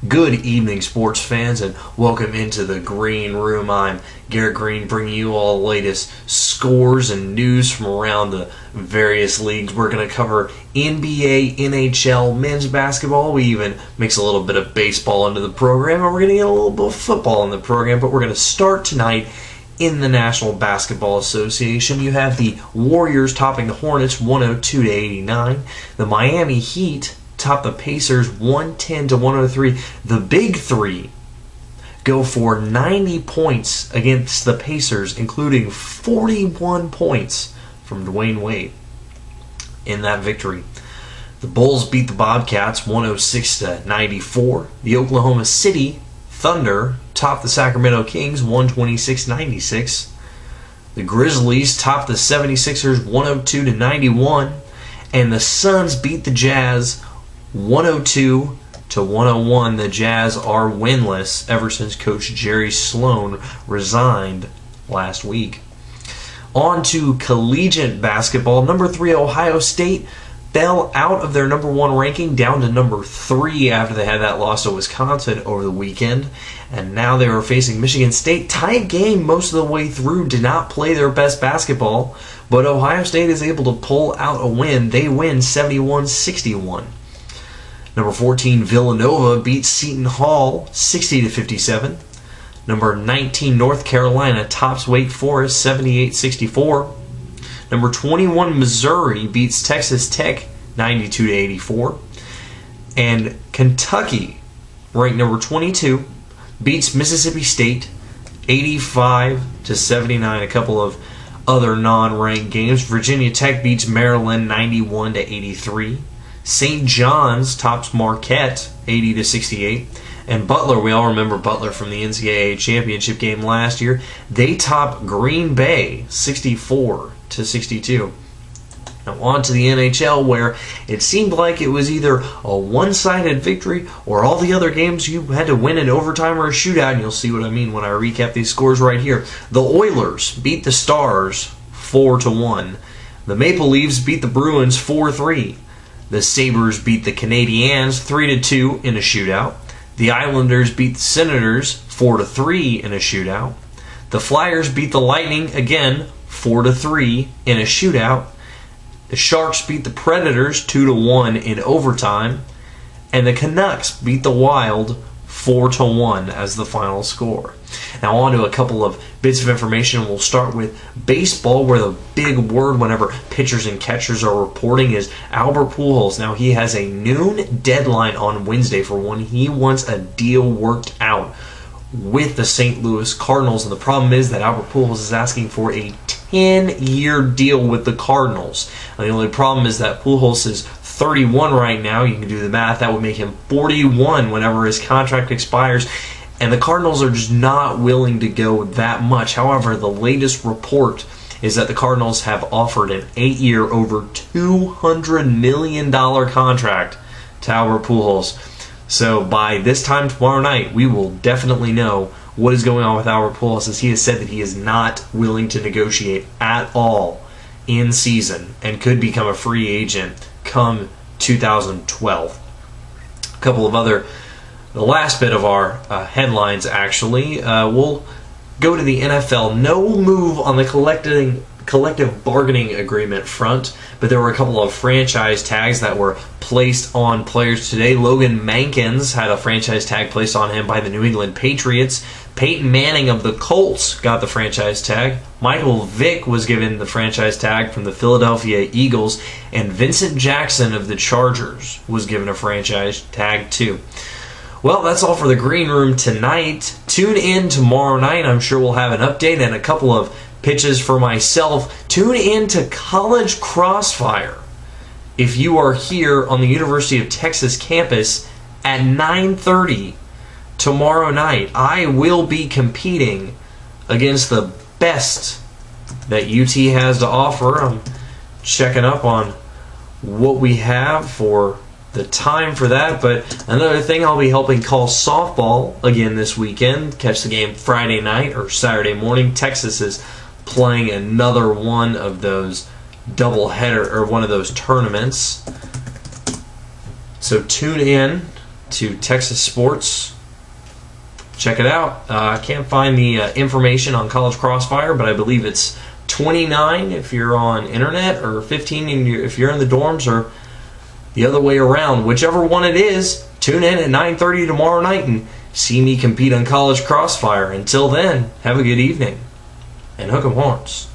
Good evening, sports fans, and welcome into the Greene Room. I'm Garrett Greene, bringing you all the latest scores and news from around the various leagues. We're going to cover NBA, NHL, men's basketball. We even mix a little bit of baseball into the program, and we're going to get a little bit of football in the program. But we're going to start tonight in the National Basketball Association. You have the Warriors topping the Hornets 102-89. The Miami Heat top the Pacers 110-103. The Big Three go for 90 points against the Pacers, including 41 points from Dwayne Wade in that victory. The Bulls beat the Bobcats 106-94. The Oklahoma City Thunder topped the Sacramento Kings 126-96. The Grizzlies topped the 76ers 102-91. And the Suns beat the Jazz 102-101. The Jazz are winless ever since Coach Jerry Sloan resigned last week. On to collegiate basketball. Number 3 Ohio State fell out of their number 1 ranking down to number 3 after they had that loss to Wisconsin over the weekend. And now they were facing Michigan State. Tight game most of the way through. Did not play their best basketball. But Ohio State is able to pull out a win. They win 71-61. Number 14 Villanova beats Seton Hall 60-57. Number 19 North Carolina tops Wake Forest 78-64. Number 21 Missouri beats Texas Tech 92-84. And Kentucky, ranked number 22, beats Mississippi State 85-79. A couple of other non-ranked games. Virginia Tech beats Maryland 91-83. St. John's tops Marquette 80-68. And Butler, we all remember Butler from the NCAA championship game last year. They top Green Bay 64-62. Now on to the NHL, where it seemed like it was either a one-sided victory or all the other games you had to win in overtime or a shootout, and you'll see what I mean when I recap these scores right here. The Oilers beat the Stars 4-1. The Maple Leafs beat the Bruins 4-3. The Sabres beat the Canadiens 3-2 in a shootout. The Islanders beat the Senators 4-3 in a shootout. The Flyers beat the Lightning again 4-3 in a shootout. The Sharks beat the Predators 2-1 in overtime. And the Canucks beat the Wild 4-1 as the final score. Now on to a couple of bits of information. We'll start with baseball, where the big word whenever pitchers and catchers are reporting is Albert Pujols. Now he has a noon deadline on Wednesday for when he wants a deal worked out with the St. Louis Cardinals. And the problem is that Albert Pujols is asking for a 10-year deal with the Cardinals. And the only problem is that Pujols is 31 right now. You can do the math. That would make him 41 whenever his contract expires. And the Cardinals are just not willing to go that much. However, the latest report is that the Cardinals have offered an 8-year, over $200 million contract to Albert Pujols. So by this time tomorrow night, we will definitely know what is going on with Albert Pujols, as he has said that he is not willing to negotiate at all in season and could become a free agent come 2012. A couple of the last bit of our headlines, actually, we'll go to the NFL. No move on the collective bargaining agreement front, but there were a couple of franchise tags that were placed on players today. Logan Mankins had a franchise tag placed on him by the New England Patriots. Peyton Manning of the Colts got the franchise tag. Michael Vick was given the franchise tag from the Philadelphia Eagles. And Vincent Jackson of the Chargers was given a franchise tag too. Well, that's all for the Greene Room tonight. Tune in tomorrow night. I'm sure we'll have an update and a couple of pitches for myself. Tune in to College Crossfire if you are here on the University of Texas campus at 9:30 tomorrow night. I will be competing against the best that UT has to offer. I'm checking up on what we have for the time for that. But another thing, I'll be helping call softball again this weekend. Catch the game Friday night or Saturday morning. Texas is playing another one of those doubleheader, or one of those tournaments. So tune in to Texas sports. Check it out. I can't find the information on College Crossfire, but I believe it's 29 if you're on internet, or 15 if you're in the dorms, or the other way around. Whichever one it is, tune in at 9:30 tomorrow night and see me compete on College Crossfire. Until then, have a good evening and hook 'em horns.